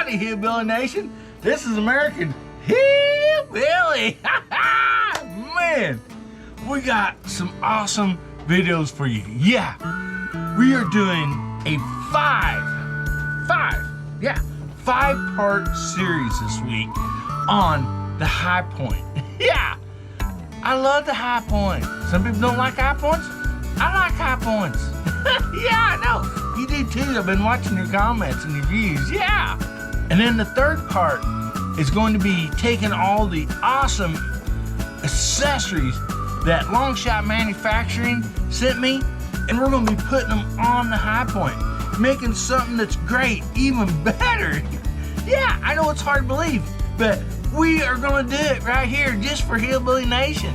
Howdy, Hillbilly Nation. This is American Hillbilly. Man, we got some awesome videos for you. Yeah, we are doing a five-part series this week on the high point. Yeah, I love the high point. Some people don't like high points. I like high points. Yeah, I know. You do too. I've been watching your comments and your views. Yeah. And then the third part is going to be taking all the awesome accessories that LONGSHOT Manufacturing sent me, and we're going to be putting them on the high point, making something that's great even better. Yeah, I know it's hard to believe, but we are going to do it right here just for Hillbilly Nation.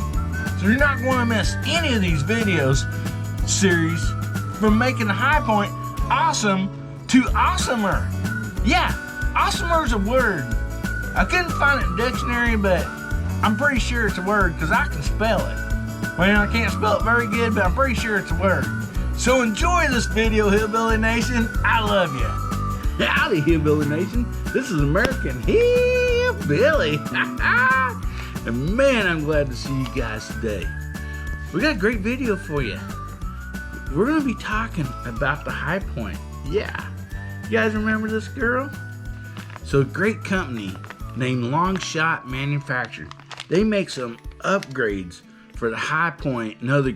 So you're not going to miss any of these videos series from making the high point awesome to awesomer. Yeah, awesomer is a word. I couldn't find it in the dictionary, but I'm pretty sure it's a word because I can spell it. Well, I can't spell it very good, but I'm pretty sure it's a word. So enjoy this video, Hillbilly Nation. I love you. Howdy, Hillbilly Nation. This is American Hillbilly. And man, I'm glad to see you guys today. We got a great video for you. We're going to be talking about the high point. Yeah. You guys remember this girl? So a great company named LONGSHOT Manufacturing. They make some upgrades for the high point and other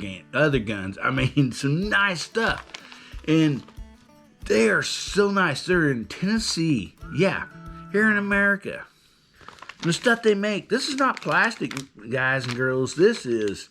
guns. I mean, some nice stuff. And they are so nice. They're in Tennessee. Yeah, here in America. And the stuff they make, this is not plastic, guys and girls. This is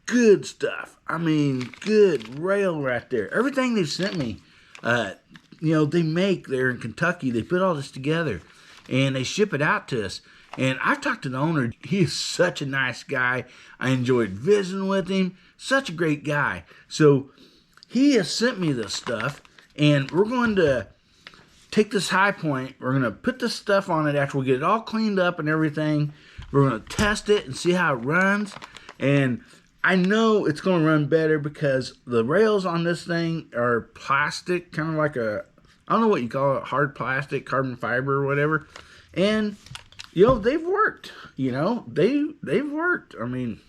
good stuff. I mean, good rail right there. Everything they've sent me, they make there in Kentucky. They put all this together and they ship it out to us. And I talked to the owner. He is such a nice guy. I enjoyed visiting with him. Such a great guy. So he has sent me this stuff, and we're going to take this high point. We're going to put this stuff on it after we get it all cleaned up and everything. We're going to test it and see how it runs. And I know it's going to run better because the rails on this thing are plastic, kind of like I don't know what you call it, hard plastic, carbon fiber or whatever. And, they've worked. They've worked. I mean,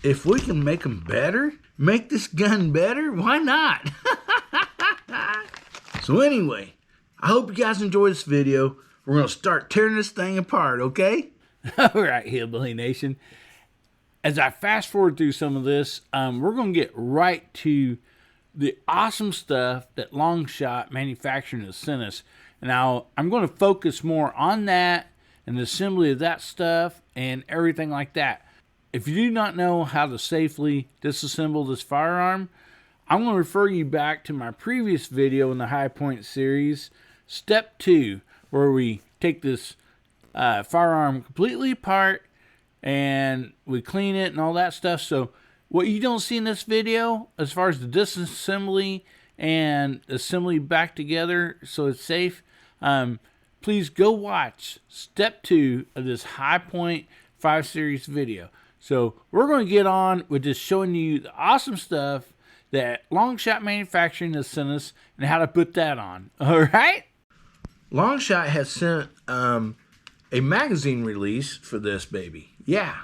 if we can make them better, make this gun better, why not? So anyway, I hope you guys enjoy this video. We're going to start tearing this thing apart, okay? All right, Hillbilly Nation. As I fast forward through some of this, we're going to get right to the awesome stuff that LONGSHOT Manufacturing has sent us. Now, I'm going to focus more on that and the assembly of that stuff and everything like that. If you do not know how to safely disassemble this firearm, I'm going to refer you back to my previous video in the High Point series, Step 2, where we take this firearm completely apart and we clean it and all that stuff. So what you don't see in this video, as far as the disassembly and assembly back together so it's safe, please go watch Step 2 of this High Point 5 series video. So we're going to get on with just showing you the awesome stuff that LONGSHOT Manufacturing has sent us and how to put that on. All right? LONGSHOT has sent a magazine release for this baby. Yeah,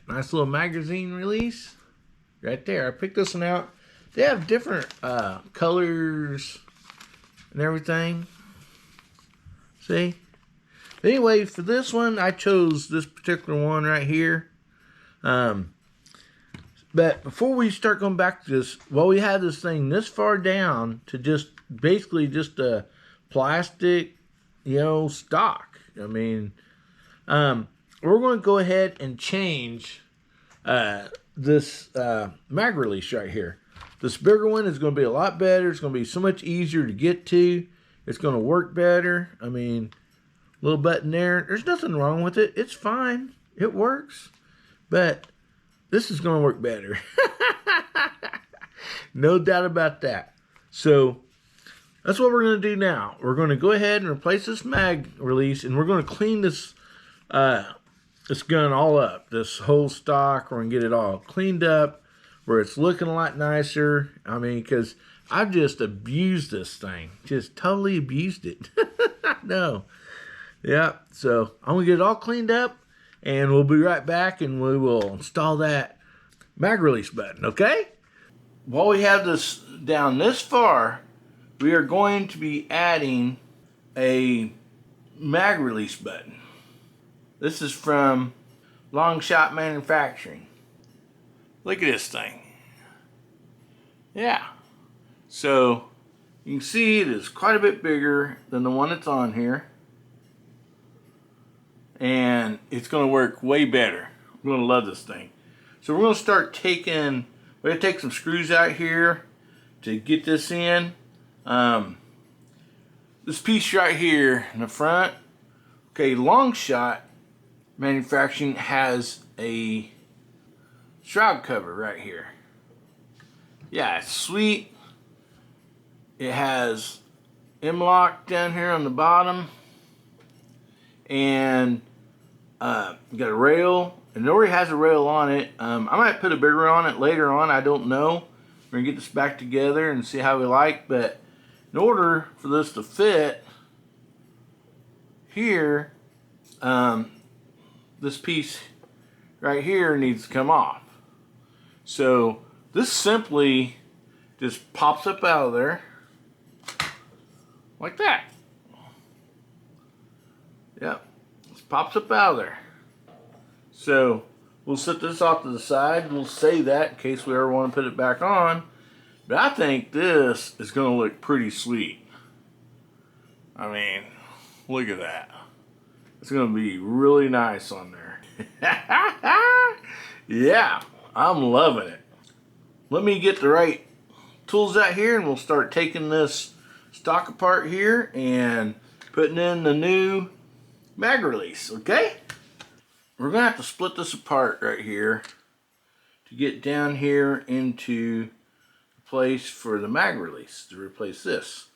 nice little magazine release right there. I picked this one out. They have different colors and everything. See? Anyway, for this one, I chose this particular one right here. But before we start going back to this, we have this thing this far down to just basically just a plastic, stock. I mean, we're going to go ahead and change this mag release right here. This bigger one is going to be a lot better. It's going to be so much easier to get to. It's going to work better. I mean, little button there. There's nothing wrong with it. It's fine. It works. But this is going to work better. No doubt about that. So that's what we're going to do now. We're going to go ahead and replace this mag release, and we're going to clean this gun all up. This whole stock, we're going to get it all cleaned up where it's looking a lot nicer. I mean, because I've just abused this thing. Just totally abused it. No. Yeah, so I'm gonna get it all cleaned up and we'll be right back and we will install that mag release button, okay? While we have this down this far, we are going to be adding a mag release button. This is from LONGSHOT Manufacturing. Look at this thing. Yeah. So you can see it is quite a bit bigger than the one that's on here. And it's going to work way better. I'm going to love this thing. So we're going to start taking, we're going to take some screws out here to get this in. This piece right here in the front, okay, LONGSHOT Manufacturing has a shroud cover right here. Yeah, it's sweet. It has M-lock down here on the bottom. And you got a rail, and it already has a rail on it. I might put a bigger on it later on, I don't know. We're gonna get this back together and see how we like, but in order for this to fit here, this piece right here needs to come off. So this simply just pops up out of there like that. Yep, just pops up out of there. So we'll set this off to the side. We'll save that in case we ever want to put it back on. But I think this is going to look pretty sweet. I mean, look at that. It's going to be really nice on there. Yeah, I'm loving it. Let me get the right tools out here and we'll start taking this stock apart here and putting in the new mag release, okay? We're gonna have to split this apart right here to get down here into the place for the mag release to replace this.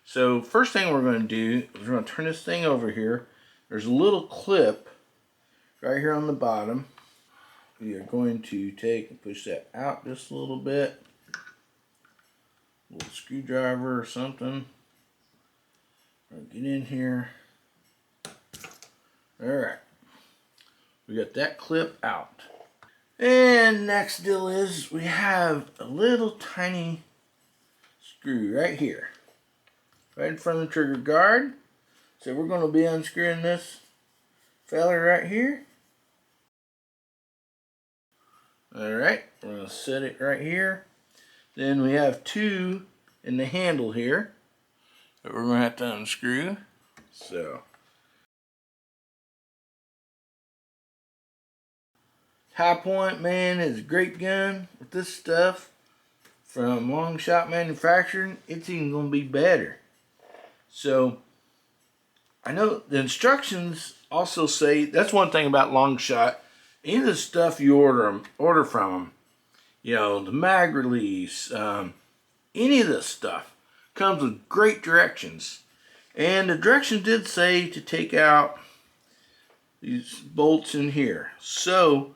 So first thing we're gonna do is we're gonna turn this thing over here. There's a little clip right here on the bottom. We are going to take and push that out just a little bit. A little screwdriver or something. Get in here. Alright. We got that clip out. And next deal is we have a little tiny screw right here. Right in front of the trigger guard. So we're going to be unscrewing this fella right here. Alright, we're going to set it right here. Then we have two in the handle here that we're going to have to unscrew. So, High Point, man, is a great gun with this stuff from LONGSHOT Manufacturing. It's even going to be better. So, I know the instructions also say, that's one thing about LONGSHOT. Any of the stuff you order from them, you know, the mag release, any of this stuff comes with great directions. And the directions did say to take out these bolts in here. So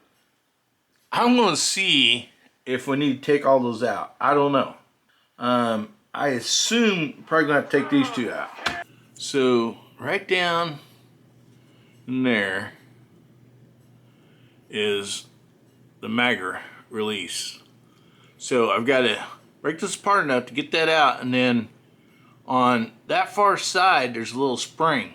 I'm going to see if we need to take all those out. I don't know. I assume we're probably going to have to take these two out. So right down in there is the mag release. So I've got to break this apart enough to get that out, and then on that far side there's a little spring.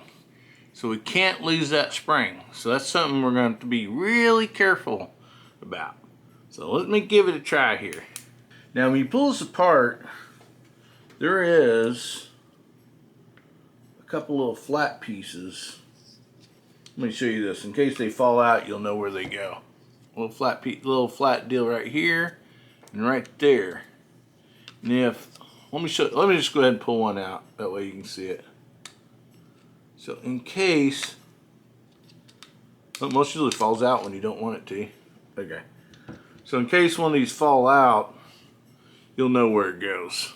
So we can't lose that spring. So that's something we're going to have to be really careful about. So let me give it a try here. Now when you pull this apart, there is a couple little flat pieces. Let me show you this. In case they fall out, you'll know where they go. Little flat deal right here and right there. And if let me just go ahead and pull one out. That way you can see it. So in case, well, most usually falls out when you don't want it to. Okay. So in case one of these fall out, you'll know where it goes.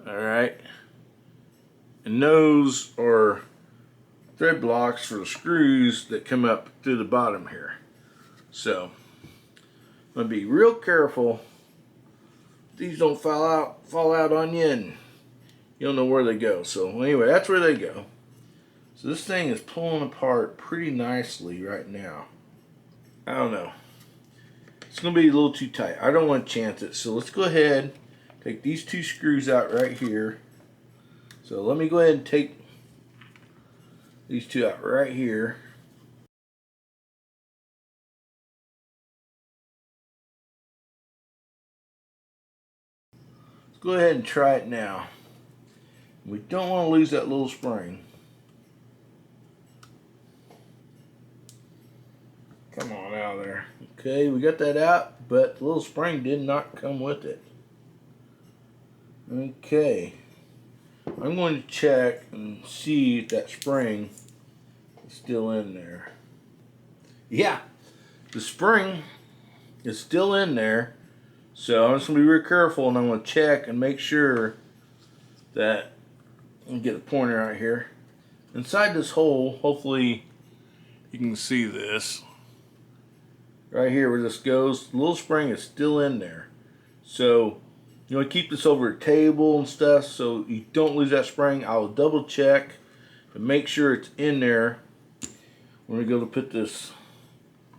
All right. And those are thread blocks for the screws that come up through the bottom here. So I'm gonna be real careful these don't fall out on you and you don't know where they go. So anyway, that's where they go. So this thing is pulling apart pretty nicely right now. I don't know. It's going to be a little too tight. I don't want to chance it. So let's go ahead, take these 2 screws out right here. So let me go ahead and take these 2 out right here. Let's go ahead and try it now. We don't want to lose that little spring. Come on out of there. Okay, we got that out, but the little spring did not come with it. Okay. I'm going to check and see if that spring is still in there. Yeah, the spring is still in there. So I'm just going to be real careful, and I'm going to check and make sure that, I'll get a pointer out here. Inside this hole, hopefully you can see this. Right here where this goes, the little spring is still in there. So you want to keep this over a table and stuff so you don't lose that spring. I'll double check to make sure it's in there when we go to put this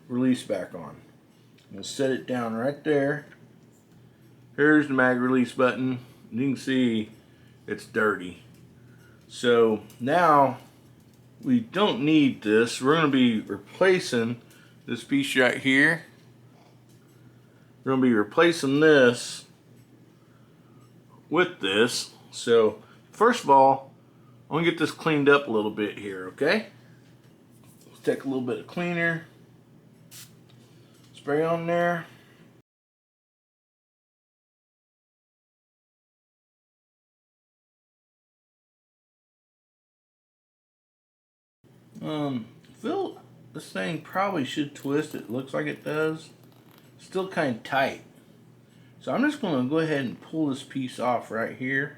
release back on. I'm going to set it down right there. Here's the mag release button. You can see it's dirty. So now we don't need this. We're going to be replacing this piece right here. We're going to be replacing this with this. So first of all, I'm going to get this cleaned up a little bit here, okay? Let's take a little bit of cleaner. Spray on there. Feel this thing probably should twist. It looks like it does. Still kind of tight. So I'm just going to go ahead and pull this piece off right here.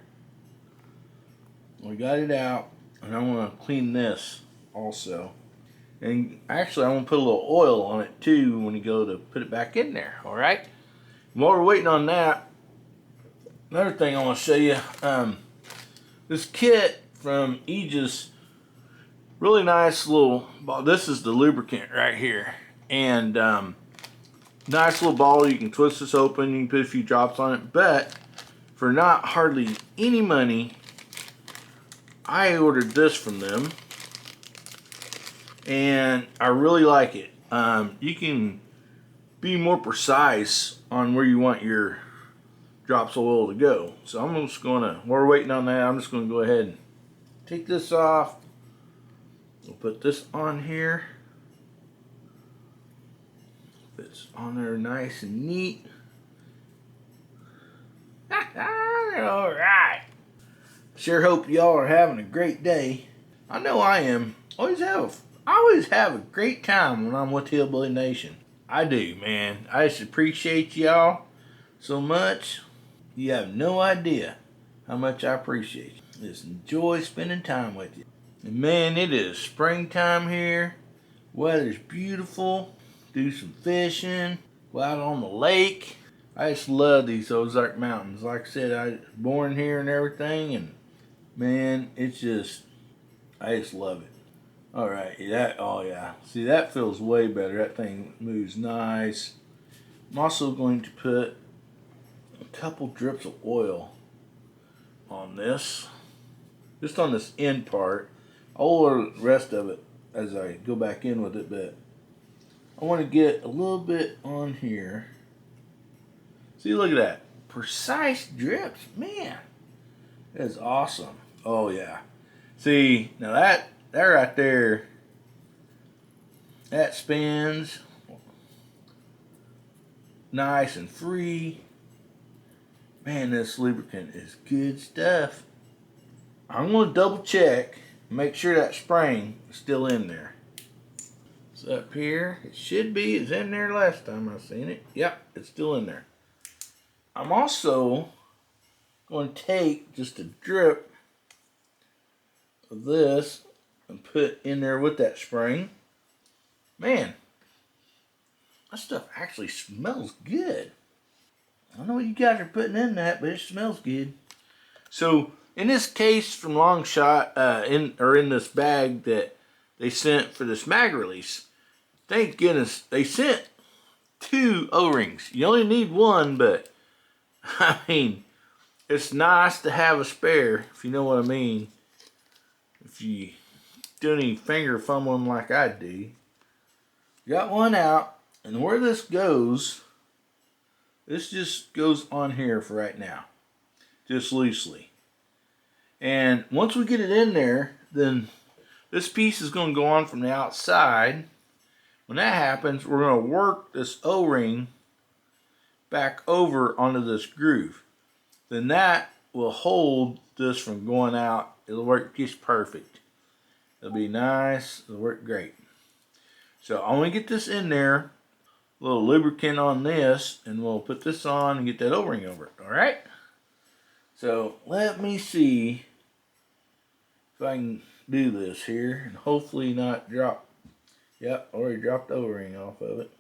We got it out, and I want to clean this also. And actually, I want to put a little oil on it too when you go to put it back in there. All right. While we're waiting on that, another thing I want to show you. This kit from Aegis. Really nice little ball. This is the lubricant right here. And nice little ball. You can twist this open. You can put a few drops on it. But for not hardly any money, I ordered this from them. And I really like it. You can be more precise on where you want your drops of oil to go. So I'm just going to, while we're waiting on that, I'm just going to go ahead and take this off. We'll put this on here. It's on there nice and neat. Alright. Sure hope y'all are having a great day. I know I am. I always have a great time when I'm with Hillbilly Nation. I do, man. I just appreciate y'all so much. You have no idea how much I appreciate you. Just enjoy spending time with you. And man, it is springtime here. Weather's beautiful. Do some fishing. Go out on the lake. I just love these Ozark Mountains. Like I said, I was born here and everything. And man, it's just, I just love it. All right, oh yeah. See, that feels way better. That thing moves nice. I'm also going to put a couple drips of oil on this. Just on this end part. I'll order the rest of it as I go back in with it, but I want to get a little bit on here. See, look at that. Precise drips. Man, that is awesome. Oh, yeah. See, now that right there, that spins nice and free. Man, this lubricant is good stuff. I'm going to double check. Make sure that spring is still in there. It's up here. It should be. It's in there last time I seen it. Yep, it's still in there. I'm also going to take just a drip of this and put in there with that spring. Man, that stuff actually smells good. I don't know what you guys are putting in that, but it smells good. So In this case from LONGSHOT, in this bag that they sent for this mag release, thank goodness they sent 2 O-rings. You only need 1, but I mean, it's nice to have a spare, if you know what I mean. If you do any finger fumbling like I do. Got one out, and where this just goes on here for right now. Just loosely. And once we get it in there, then this piece is going to go on from the outside. When that happens, we're going to work this O-ring back over onto this groove. Then that will hold this from going out. It'll work just perfect. It'll be nice. It'll work great. So I'm going to get this in there. A little lubricant on this, and we'll put this on and get that O-ring over it. Alright? So let me see if I can do this here and hopefully not drop. Yep, already dropped the O-ring off of it.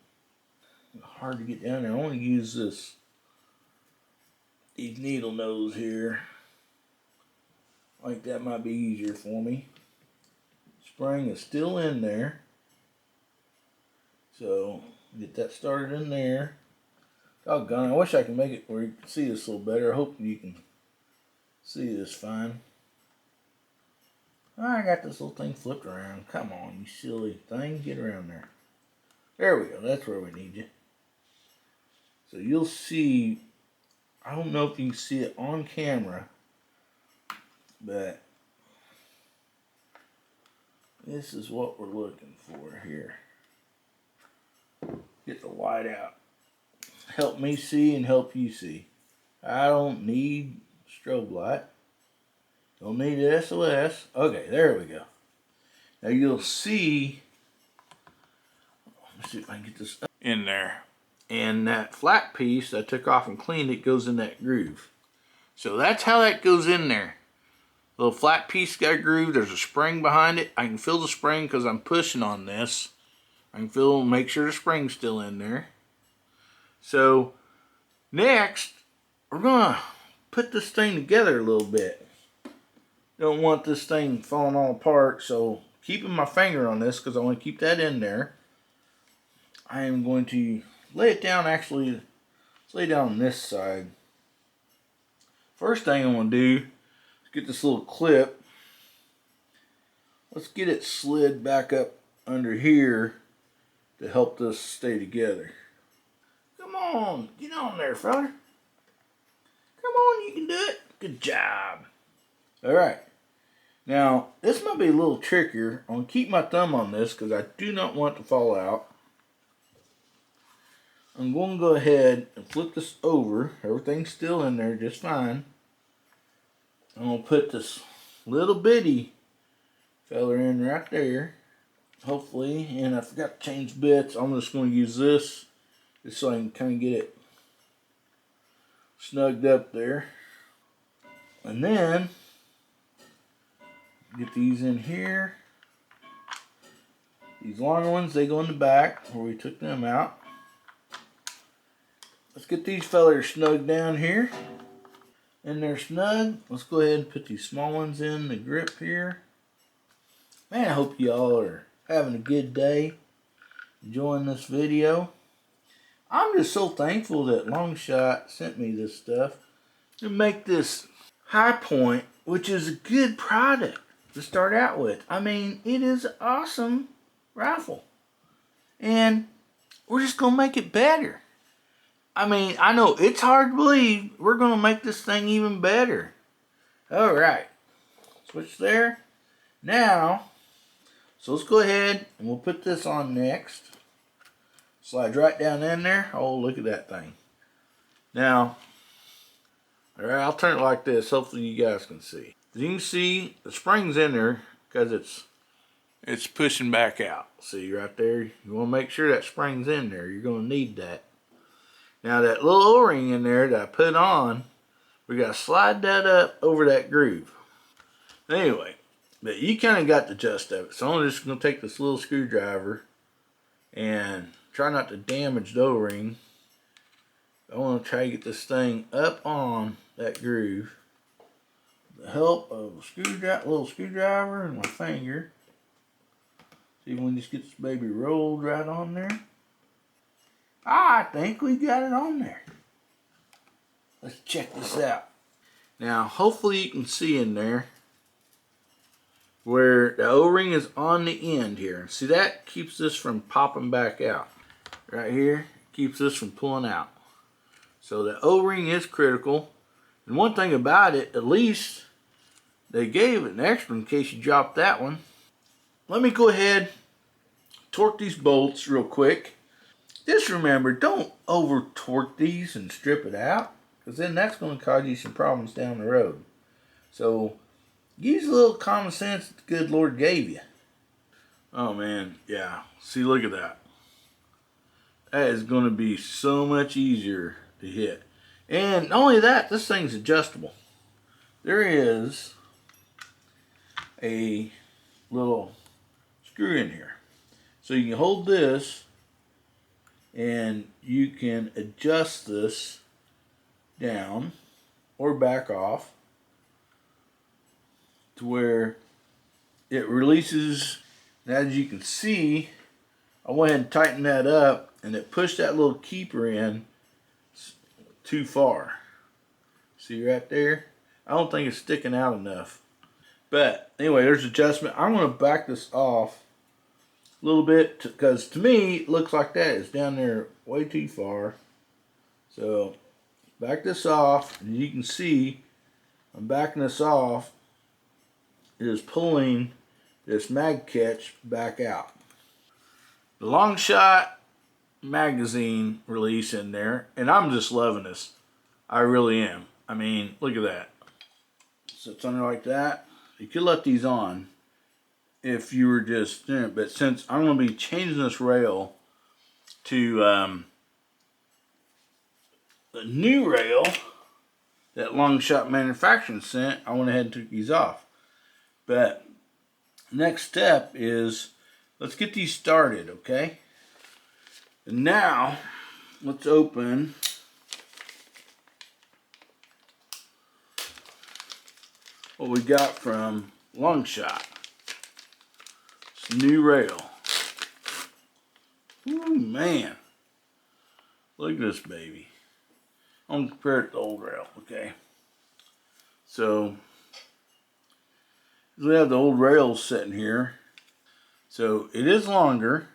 Hard to get down there. I want to use these needle nose here. I think that might be easier for me. Spring is still in there. So get that started in there. Doggone, I wish I could make it where you can see this a little better. I hope you can see this fine. I got this little thing flipped around. Come on, you silly thing. Get around there. There we go. That's where we need you. So you'll see, I don't know if you can see it on camera, but this is what we're looking for here. Get the light out. Help me see and help you see. I don't need strobe light. Don't need SOS. Okay, there we go. Now you'll see, let me see if I can get this in there. And that flat piece I took off and cleaned, it goes in that groove. So that's how that goes in there. Little flat piece got a groove. There's a spring behind it. I can feel the spring because I'm pushing on this. I can feel, make sure the spring's still in there. So next, we're gonna put this thing together a little bit. Don't want this thing falling all apart, so keeping my finger on this because I want to keep that in there. I am going to lay it down. Actually, let's lay down on this side. First thing I'm going to do is get this little clip. Let's get it slid back up under here to help this stay together. Come on, get on there, fella. Come on, you can do it. Good job. Alright. Now, this might be a little trickier. I'm going to keep my thumb on this because I do not want it to fall out. I'm going to go ahead and flip this over. Everything's still in there just fine. I'm going to put this little bitty feller in right there. Hopefully. And I forgot to change bits. I'm just going to use this just so I can kind of get it snugged up there. And then get these in here. These long ones, they go in the back where we took them out. Let's get these fellers snug down here. And they're snug. Let's go ahead and put these small ones in the grip here. Man, I hope y'all are having a good day, enjoying this video. I'm just so thankful that LONGSHOT sent me this stuff to make this High Point, which is a good product to start out with. I mean, it is an awesome rifle. And we're just going to make it better. I mean, I know it's hard to believe. We're going to make this thing even better. Alright. Switch there. Now, so let's go ahead and we'll put this on next. Slide right down in there. Oh, look at that thing. Now, alright, I'll turn it like this. Hopefully you guys can see. As you can see, the spring's in there because it's pushing back out. See right there? You want to make sure that spring's in there. You're going to need that. Now that little O-ring in there that I put on, we got to slide that up over that groove. Anyway, but you kind of got the gist of it. So I'm just going to take this little screwdriver and try not to damage the O-ring. I want to try to get this thing up on that groove. the help of a little screwdriver and my finger. See if we can just get this baby rolled right on there. I think we got it on there. Let's check this out. Now, hopefully you can see in there where the O-ring is on the end here. See, that keeps this from popping back out. Right here, keeps this from pulling out. So the O-ring is critical. And one thing about it, at least they gave an extra in case you dropped that one. Let me go ahead, torque these bolts real quick. Just remember, don't over torque these and strip it out, because then that's going to cause you some problems down the road. So use a little common sense that the good Lord gave you. Oh man, yeah. See, look at that. That is going to be so much easier to hit. And not only that, this thing's adjustable. There is a little screw in here. So you can hold this and you can adjust this down or back off to where it releases. And as you can see, I went ahead and tightened that up and it pushed that little keeper in too far. See right there? I don't think it's sticking out enough. But anyway, there's adjustment. I'm going to back this off a little bit because to me it looks like that is down there way too far. So back this off, and you can see I'm backing this off. It is pulling this mag catch back out. The LONGSHOT magazine release in there, and I'm just loving this. I really am. I mean, look at that. Sits under like that. You could let these on if you were just doing it, but since I'm going to be changing this rail to the new rail that LONGSHOT manufacturing sent, I went ahead and took these off. But next step is let's get these started, okay? And now let's open what we got from LONGSHOT. It's a new rail. Ooh, man. Look at this baby. I'm going to compare it to the old rail, okay? So, we have the old rails sitting here. So, it is longer.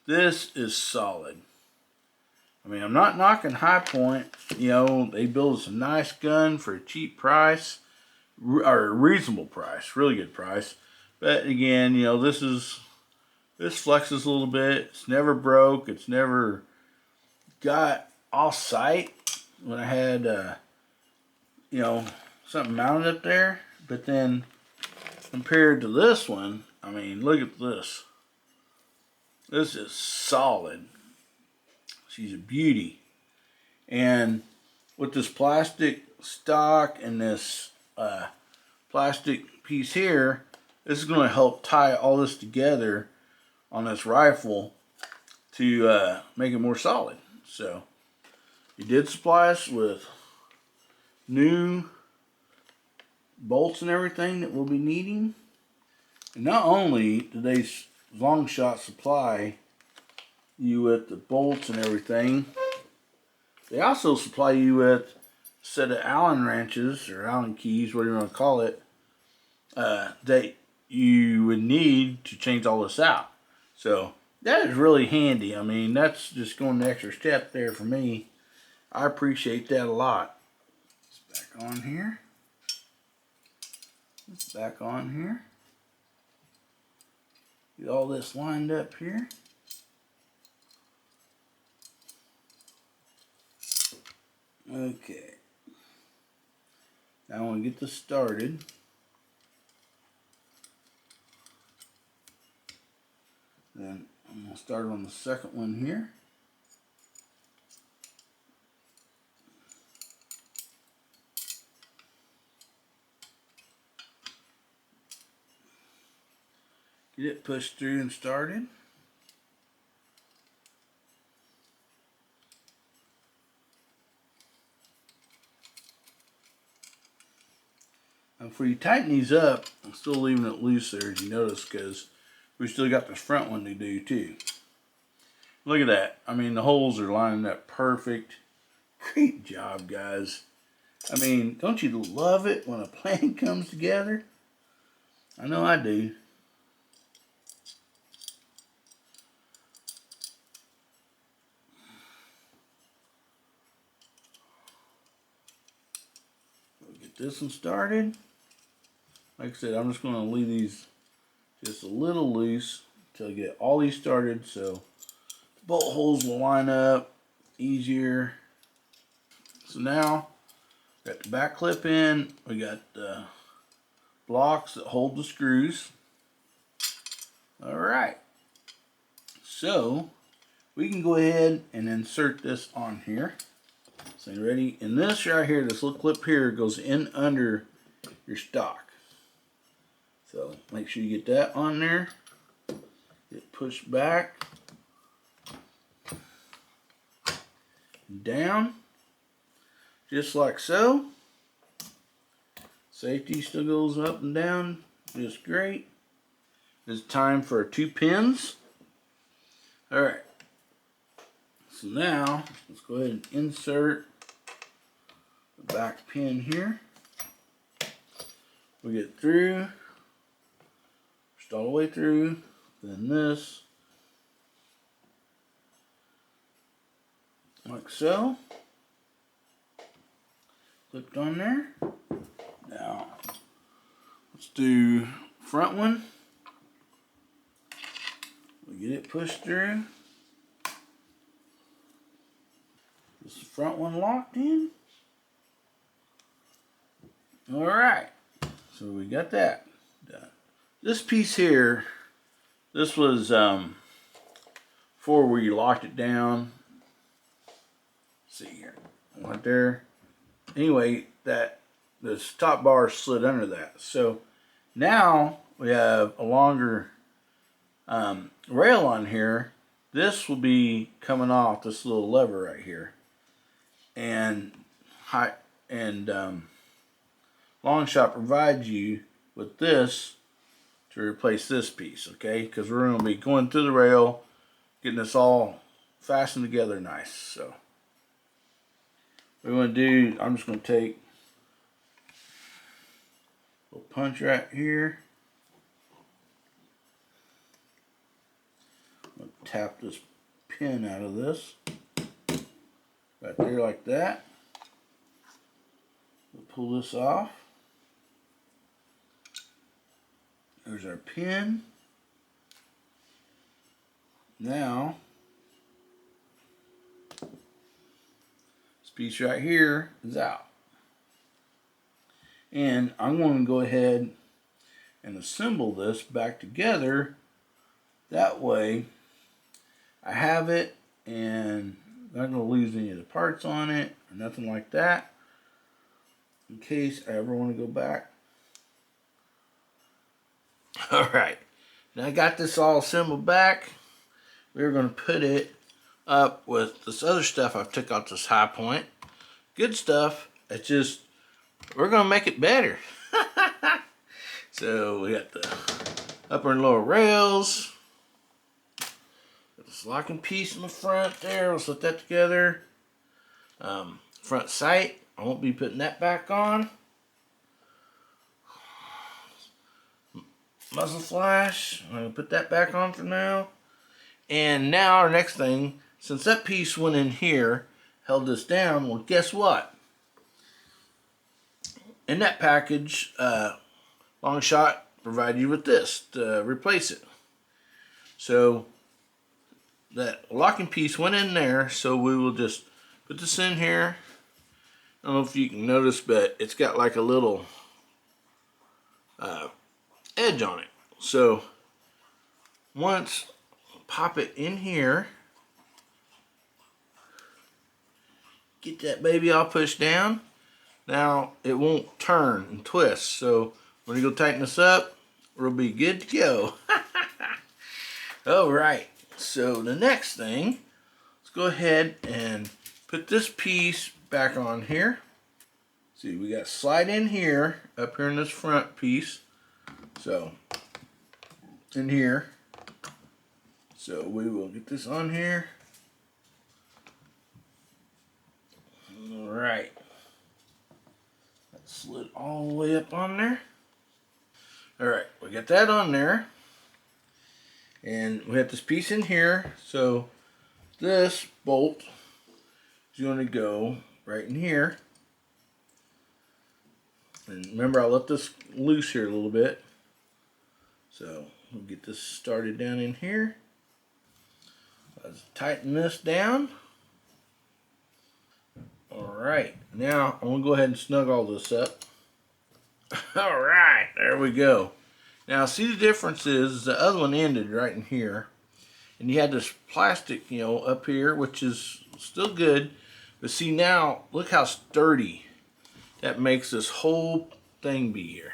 This is solid. I mean, I'm not knocking High Point. You know, they build us a nice gun for a cheap price. Or a reasonable price. Really good price. But again, you know, this flexes a little bit. It's never broke. It's never got off sight when I had, you know, something mounted up there. But then compared to this one, I mean, look at this. This is solid. She's a beauty. And with this plastic stock and this plastic piece here, this is going to help tie all this together on this rifle to make it more solid. So, he did supply us with new bolts and everything that we'll be needing. And not only do they LONGSHOT supply you with the bolts and everything, they also supply you with a set of Allen wrenches or Allen keys, whatever you want to call it, that you would need to change all this out. So that is really handy. I mean, that's just going the extra step there for me. I appreciate that a lot. It's back on here. It's back on here. Get all this lined up here. Okay. Now I want to get this started. Then I'm going to start on the second one here. Get it pushed through and started. before you tighten these up, I'm still leaving it loose there, as you notice, because we still got this front one to do too. Look at that. I mean, the holes are lining up perfect. Great job, guys. I mean, don't you love it when a plan comes together? I know I do. We'll get this one started. Like I said, I'm just going to leave these just a little loose until I get all these started, so the bolt holes will line up easier. So now, got the back clip in, we got the blocks that hold the screws. Alright, so we can go ahead and insert this on here. So you ready? And this right here, this little clip here, goes in under your stock. So make sure you get that on there. Get pushed back, down, just like so. Safety still goes up and down just great. It's time for 2 pins. Alright, so now let's go ahead and insert the back pin here. We get through, just all the way through, then this, like so. Clipped on there. Now, let's do front one. We get it pushed through. This front one locked in. Alright, so we got that done. This piece here, this was for where you locked it down. Let's see here, right there. Anyway, this top bar slid under that. So now we have a longer rail on here. This will be coming off this little lever right here, and LONGSHOT provides you with this to replace this piece, okay? Because we're going to be going through the rail, getting this all fastened together nice. So what we're going to do, I'm just going to take a little punch right here. I'm going to tap this pin out of this right there like that. We'll pull this off. There's our pin. Now, this piece right here is out. And I'm going to go ahead and assemble this back together. That way, I have it and I'm not going to lose any of the parts on it or nothing like that, in case I ever want to go back. Alright, now I got this all assembled back. We're going to put it up with this other stuff I've took out this high point. Good stuff. It's just, we're going to make it better. So we got the upper and lower rails. Got this locking piece in the front there. Let's put that together. Front sight, I won't be putting that back on. Muzzle flash, I'm going to put that back on for now. And now our next thing, since that piece went in here, held this down, well guess what? In that package, LONGSHOT provided you with this to replace it. So that locking piece went in there, so we will just put this in here. I don't know if you can notice, but it's got like a little edge on it. So once pop it in here, get that baby all pushed down. Now it won't turn and twist, so when you go tighten this up, we'll be good to go. Alright, so the next thing, let's go ahead and put this piece back on here. See, we got slide in here, up here in this front piece. So, in here. So we will get this on here. All right. That slid all the way up on there. All right, we got that on there. And we have this piece in here. So this bolt is going to go right in here. And remember, I left this loose here a little bit. So we'll get this started down in here. Let's tighten this down. Alright, now I'm going to go ahead and snug all this up. Alright, there we go. Now see, the difference is the other one ended right in here. And you had this plastic, you know, up here, which is still good. But see now, look how sturdy that makes this whole thing be here.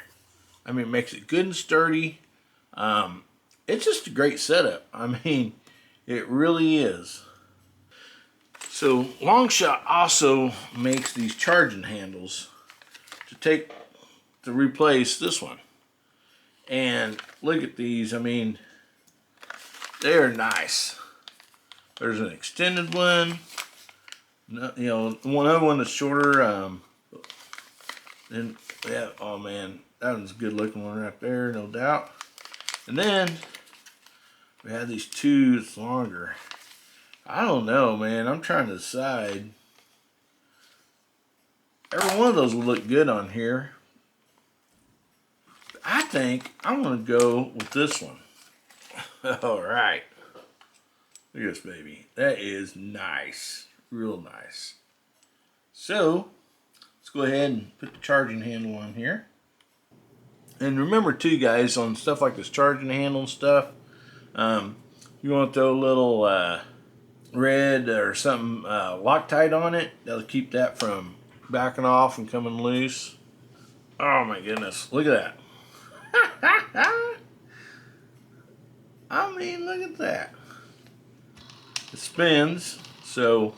I mean, it makes it good and sturdy. It's just a great setup. I mean, it really is. So LONGSHOT also makes these charging handles to replace this one. And look at these. I mean, they're nice. There's an extended one. You know, one other one that's shorter. And yeah, oh man, that one's a good looking one right there, no doubt. And then we have these two that's longer. I don't know, man. I'm trying to decide. Every one of those will look good on here. I think I'm going to go with this one. All right. Look at this baby. That is nice. Real nice. So, let's go ahead and put the charging handle on here. And remember too, guys, on stuff like this charging handle and stuff, you want to throw a little red or something Loctite on it. That'll keep that from backing off and coming loose. Oh my goodness, look at that. I mean, look at that. It spins, so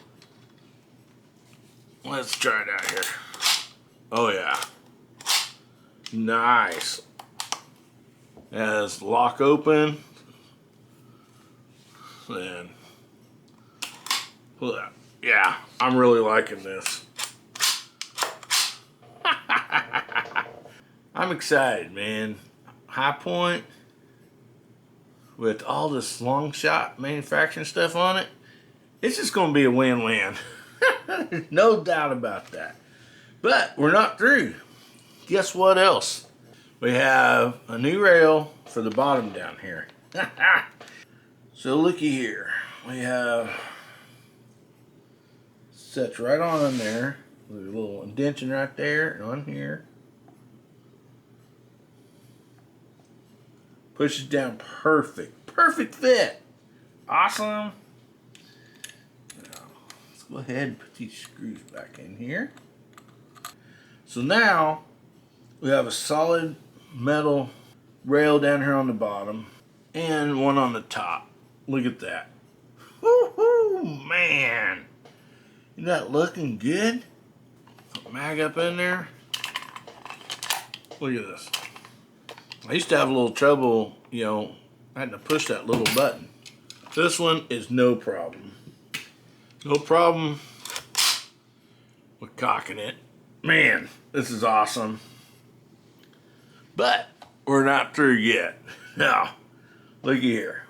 let's try it out here. Oh yeah. Nice. As lock open. And pull that. Yeah, I'm really liking this. I'm excited, man. High Point with all this LONGSHOT manufacturing stuff on it. It's just going to be a win-win. There's no doubt about that. But we're not through. Guess what else? We have a new rail for the bottom down here. So looky here. We have sets right on there. With a little indention right there and on here. Pushes down perfect. Perfect fit. Awesome. Now, let's go ahead and put these screws back in here. So now we have a solid metal rail down here on the bottom and one on the top. Look at that. Woo-hoo, man. Isn't that looking good? Mag up in there. Look at this. I used to have a little trouble, you know, having to push that little button. This one is no problem. No problem with cocking it. Man, this is awesome. But we're not through yet. Now, looky here.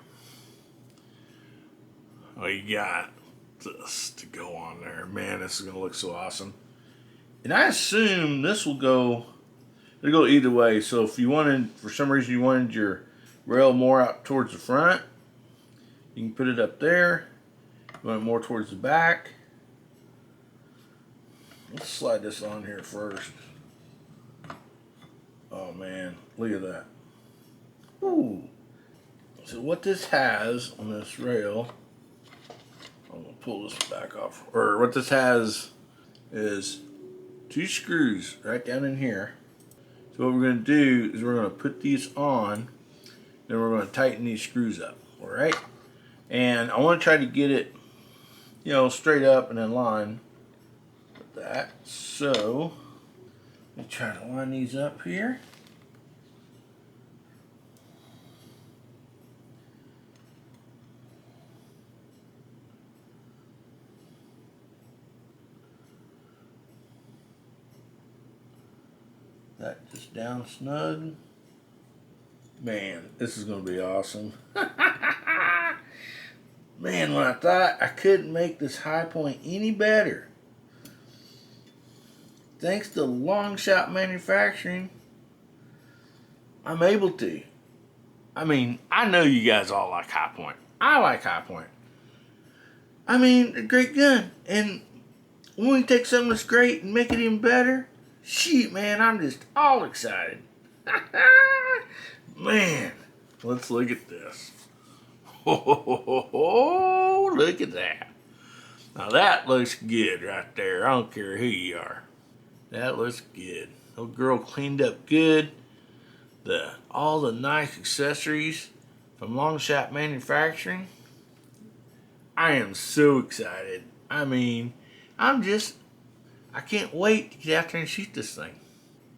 We got this to go on there. Man, this is going to look so awesome. And I assume this will go, it'll go either way. So if you wanted, for some reason you wanted your rail more out towards the front, you can put it up there. You want it more towards the back. Let's slide this on here first. Oh man, look at that. Ooh. So what this has on this rail, I'm gonna pull this back off. Or what this has is two screws right down in here. So what we're gonna do is we're gonna put these on, then we're gonna tighten these screws up. All right. And I want to try to get it, you know, straight up and in line with that. So Let me try to line these up here. That just down snug. Man, this is going to be awesome. Man, when I thought I couldn't make this high point any better, thanks to LONGSHOT manufacturing, I'm able to. I mean, I know you guys all like high point. I like high point. I mean, a great gun. And when we take something that's great and make it even better, shoot, man, I'm just all excited. Man, let's look at this. Oh, look at that. Now that looks good right there. I don't care who you are. That looks good. Little girl cleaned up good. All the nice accessories from LONGSHOT manufacturing. I am so excited. I mean, I can't wait to get out there and shoot this thing.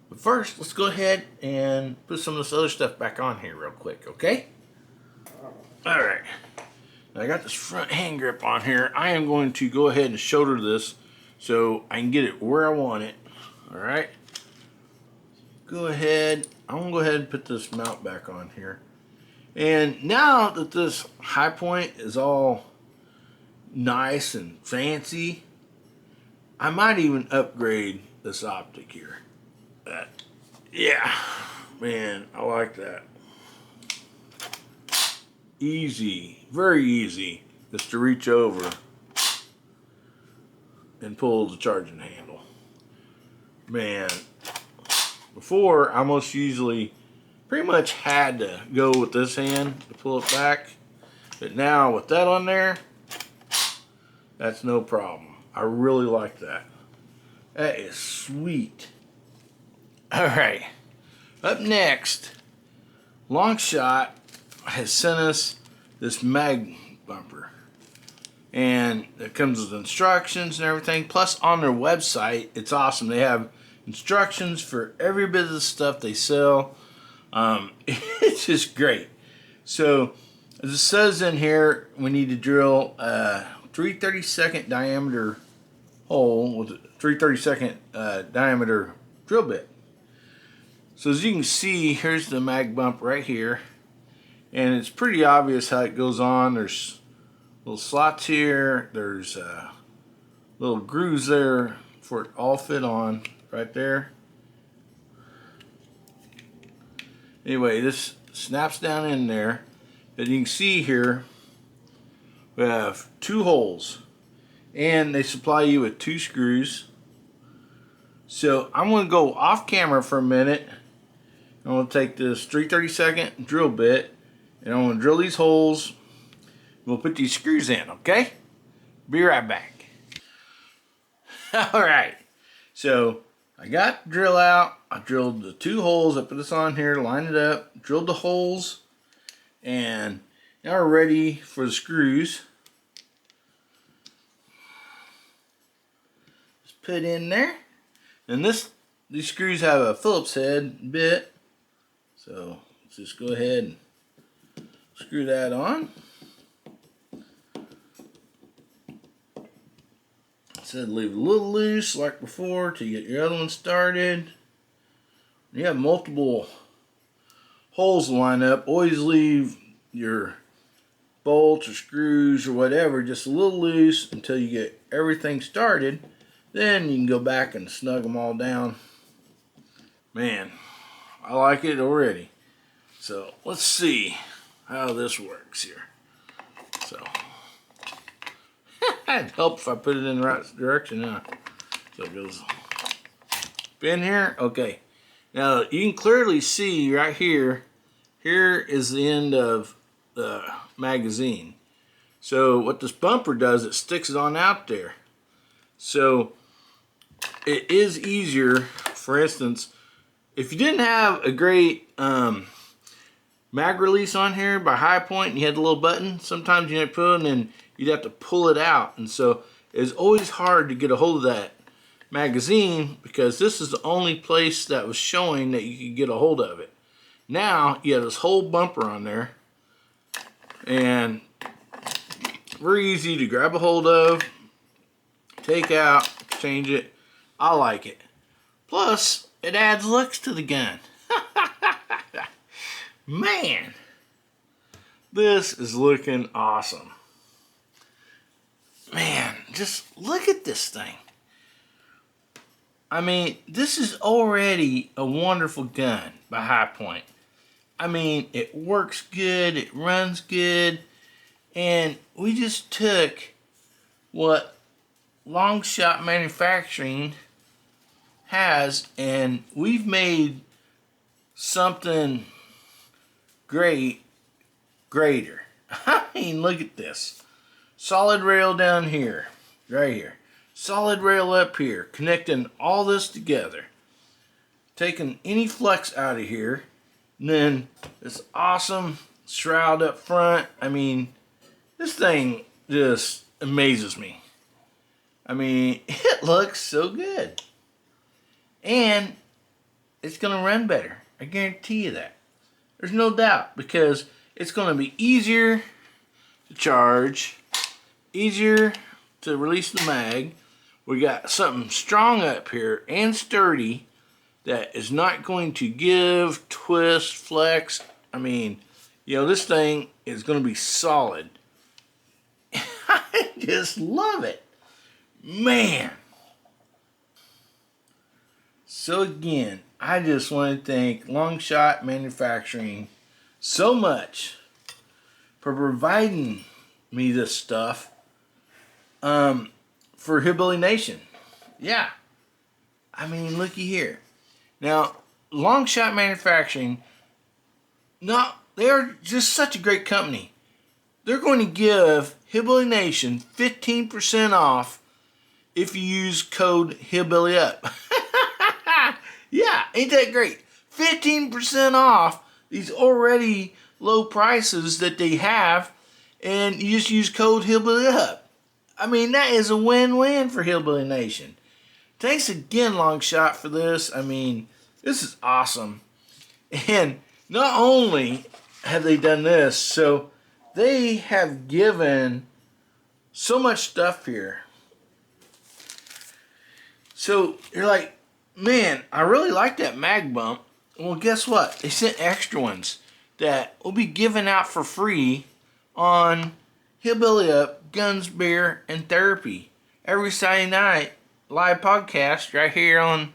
But first, let's go ahead and put some of this other stuff back on here real quick, okay? Alright. Now I got this front hand grip on here. I am going to go ahead and shoulder this so I can get it where I want it. Alright. I'm going to go ahead and put this mount back on here. And now that this high point is all nice and fancy, I might even upgrade this optic here. Yeah, man, I like that. Easy, very easy, just to reach over and pull the charging handle. Man, before I most usually pretty much had to go with this hand to pull it back, but now with that on there, that's no problem. I really like that. That is sweet. Alright, up next, LONGSHOT has sent us this mag bumper. And it comes with instructions and everything. Plus on their website, it's awesome. They have instructions for every bit of the stuff they sell. It's just great. So, as it says in here, we need to drill a 3/32 diameter hole with a 3/32 diameter drill bit. So as you can see, here's the mag bump right here. And it's pretty obvious how it goes on. There's little slots here. There's little grooves there for it all fit on right there. Anyway, this snaps down in there. But you can see here, we have 2 holes. And they supply you with 2 screws. So I'm going to go off camera for a minute. I'm going to take this 3/32 drill bit and I'm going to drill these holes. We'll put these screws in, okay? Be right back. Alright, so I got the drill out. I drilled the 2 holes. I put this on here, lined it up, drilled the holes, and now we're ready for the screws. Just put in there. And these screws have a Phillips head bit. So let's just go ahead and screw that on. Said leave it a little loose like before to get your other one started. When you have multiple holes lined up, always leave your bolts or screws or whatever just a little loose until you get everything started. Then you can go back and snug them all down. Man, I like it already. So let's see how this works here. So it'd help if I put it in the right direction now. So it goes in here. Okay. Now you can clearly see right here. Here is the end of the magazine. So what this bumper does, it sticks it on out there. So it is easier, for instance, if you didn't have a great mag release on here by high point and you had the little button, sometimes you had to put it in and you'd have to pull it out. And so it's always hard to get a hold of that magazine because this is the only place that was showing that you could get a hold of it. Now you have this whole bumper on there, and very easy to grab a hold of, take out, change it. I like it. Plus, it adds looks to the gun. Man, this is looking awesome. Man, just look at this thing. I mean, this is already a wonderful gun by High Point. I mean, it works good, it runs good, and we just took what LONGSHOT manufacturing has, and we've made something greater. I mean, look at this. Solid rail down here, right here. Solid rail up here, connecting all this together. Taking any flex out of here, and then this awesome shroud up front. I mean, this thing just amazes me. I mean, it looks so good. And it's going to run better. I guarantee you that. There's no doubt, because it's going to be easier to charge, easier to release the mag. We got something strong up here and sturdy that is not going to give, twist, flex. I mean, you know, this thing is going to be solid. I just love it. Man. So again, I just want to thank LONGSHOT Manufacturing so much for providing me this stuff for Hillbilly Nation. Yeah. I mean, looky here. Now, LONGSHOT Manufacturing, they're just such a great company. They're going to give Hillbilly Nation 15% off if you use code HillbillyUp. Yeah, ain't that great? 15% off these already low prices that they have, and you just use code HillbillyUp. I mean, that is a win-win for Hillbilly Nation. Thanks again, LONGSHOT, for this. I mean, this is awesome. And not only have they done this, so they have given so much stuff here. So you're like, man, I really like that mag bump. Well, guess what? They sent extra ones that will be given out for free on Hillbilly Up, Guns, Beer, and Therapy every Saturday night. Live podcast right here on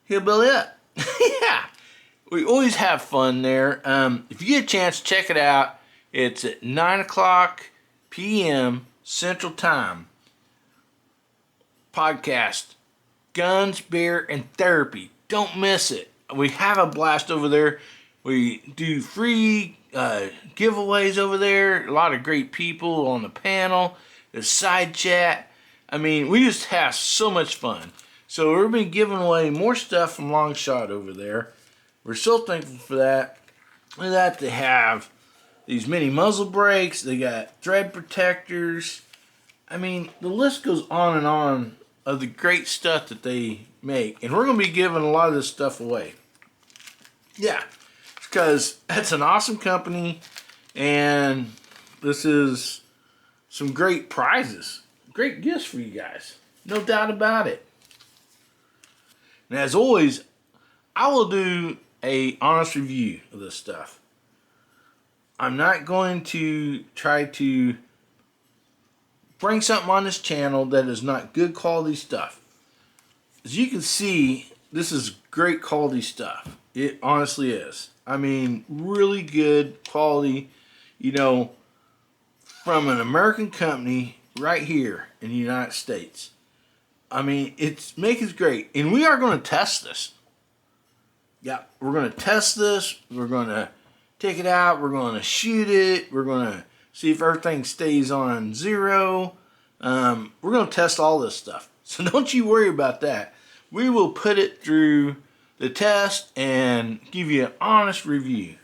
Hillbilly Up. Yeah, we always have fun there. If you get a chance, check it out. It's at 9 o'clock p.m. Central Time. Podcast, Guns, Beer, and Therapy. Don't miss it. We have a blast over there. We do free giveaways over there. A lot of great people on the panel. There's side chat. I mean, we just have so much fun. So we've been giving away more stuff from LONGSHOT over there. We're so thankful for that. Look at that, they have these mini muzzle brakes. They got thread protectors. I mean, the list goes on and on of the great stuff that they make. And we're going to be giving a lot of this stuff away. Yeah, because that's an awesome company. And this is some great prizes. Great gifts for you guys. No doubt about it. And as always, I will do a honest review of this stuff. I'm not going to try to bring something on this channel that is not good quality stuff. As you can see, this is great quality stuff. It honestly is. I mean, really good quality, you know, from an American company right here in the United States. I mean, it's great. And we are going to test this. Yeah, we're going to test this. We're going to take it out. We're going to shoot it. We're going to see if everything stays on 0. We're going to test all this stuff. So don't you worry about that. We will put it through the test and give you an honest review.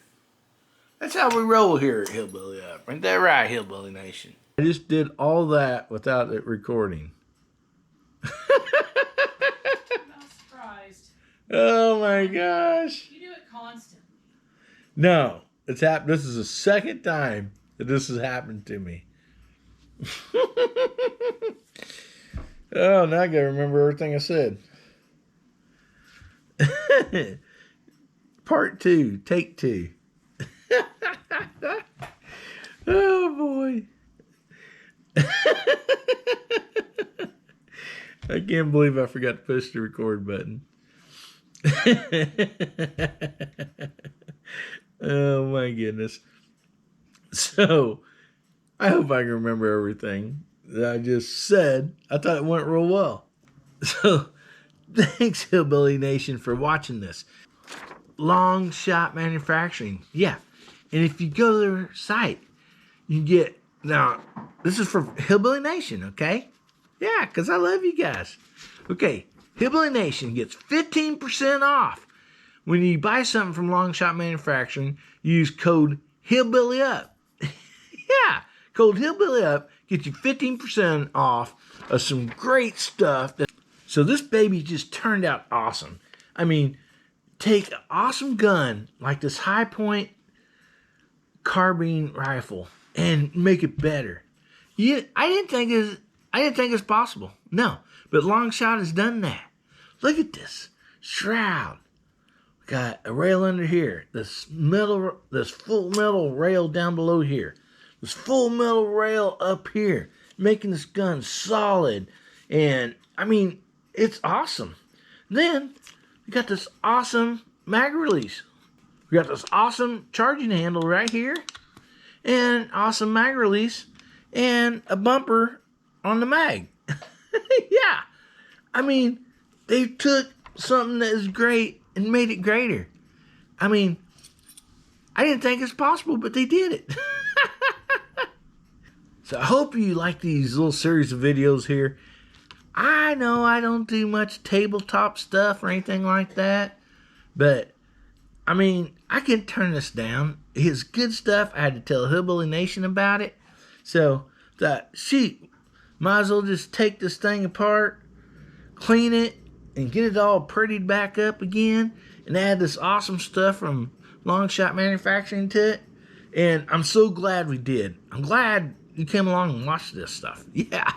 That's how we roll here at Hillbilly Up. Ain't that right, Hillbilly Nation? I just did all that without it recording. Oh my gosh. You do it constantly. No, it's happened. This is the second time that this has happened to me. Oh, now I gotta remember everything I said. Part 2, take 2. Oh boy. I can't believe I forgot to push the record button. Oh my goodness. So, I hope I can remember everything that I just said. I thought it went real well. So, thanks, Hillbilly Nation, for watching this. LONGSHOT Manufacturing. Yeah. And if you go to their site, you get, now, this is for Hillbilly Nation, okay? Yeah, because I love you guys. Okay, Hillbilly Nation gets 15% off. When you buy something from LONGSHOT Manufacturing, use code HillbillyUp. Yeah, code HillbillyUp gets you 15% off of some great stuff. So this baby just turned out awesome. I mean, take an awesome gun like this Hi-Point carbine rifle and make it better. Yeah, I didn't think it's possible. No, but LONGSHOT has done that. Look at this shroud. Got a rail under here. This full metal rail down below here. This full metal rail up here, making this gun solid. And I mean, it's awesome. Then we got this awesome mag release. We got this awesome charging handle right here, and awesome mag release, and a bumper on the mag. Yeah, I mean, they took something that is great and made it greater. I mean, I didn't think it's possible, but they did it. So I hope you like these little series of videos here. I know I don't do much tabletop stuff or anything like that, but I mean, I can turn this down. It's good stuff. I had to tell Hillbilly Nation about it. So, shoot, might as well just take this thing apart, clean it, and get it all prettied back up again, and add this awesome stuff from LONGSHOT Manufacturing to it. And I'm so glad we did. I'm glad you came along and watched this stuff. Yeah.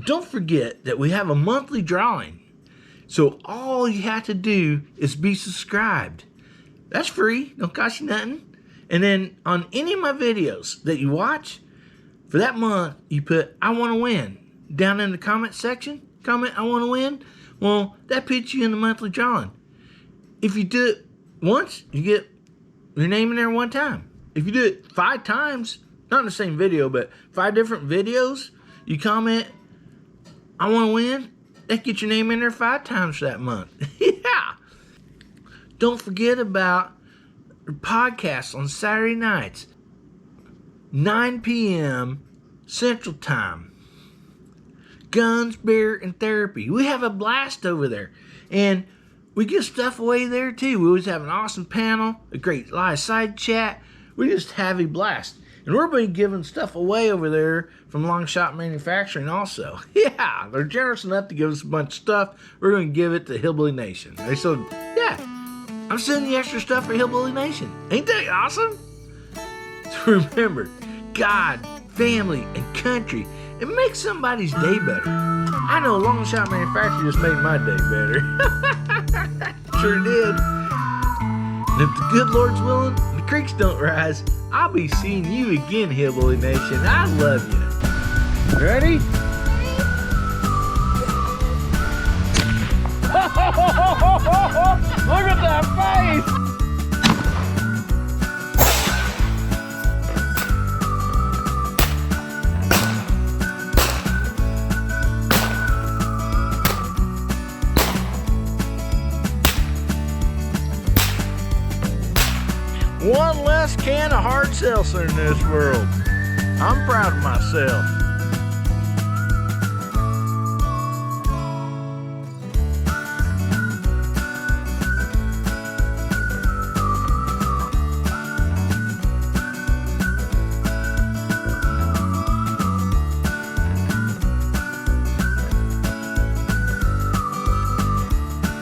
Don't forget that we have a monthly drawing. So all you have to do is be subscribed. That's free. Don't cost you nothing. And then on any of my videos that you watch, for that month, you put, I want to win. Down in the comment section, comment, I want to win. Well, that puts you in the monthly drawing. If you do it once, you get your name in there one time. If you do it 5 times, not in the same video, but 5 different videos, you comment, I want to win, that gets your name in there 5 times for that month. Yeah. Don't forget about the podcast on Saturday nights, 9 p.m. Central Time. Guns, beer, and therapy. We have a blast over there. And we give stuff away there too. We always have an awesome panel, a great live side chat. We just have a blast. And we're going to be giving stuff away over there from LONGSHOT Manufacturing also. Yeah, they're generous enough to give us a bunch of stuff. We're going to give it to Hillbilly Nation. They said, yeah, I'm sending you extra stuff for Hillbilly Nation. Ain't that awesome? So remember, God, family, and country, it makes somebody's day better. I know LONGSHOT Manufacturing just made my day better. Sure did. And if the good Lord's willing, and the creeks don't rise, I'll be seeing you again, Hillbilly Nation. I love you. Ready? Look at that face! One less can of hard seltzer in this world. I'm proud of myself.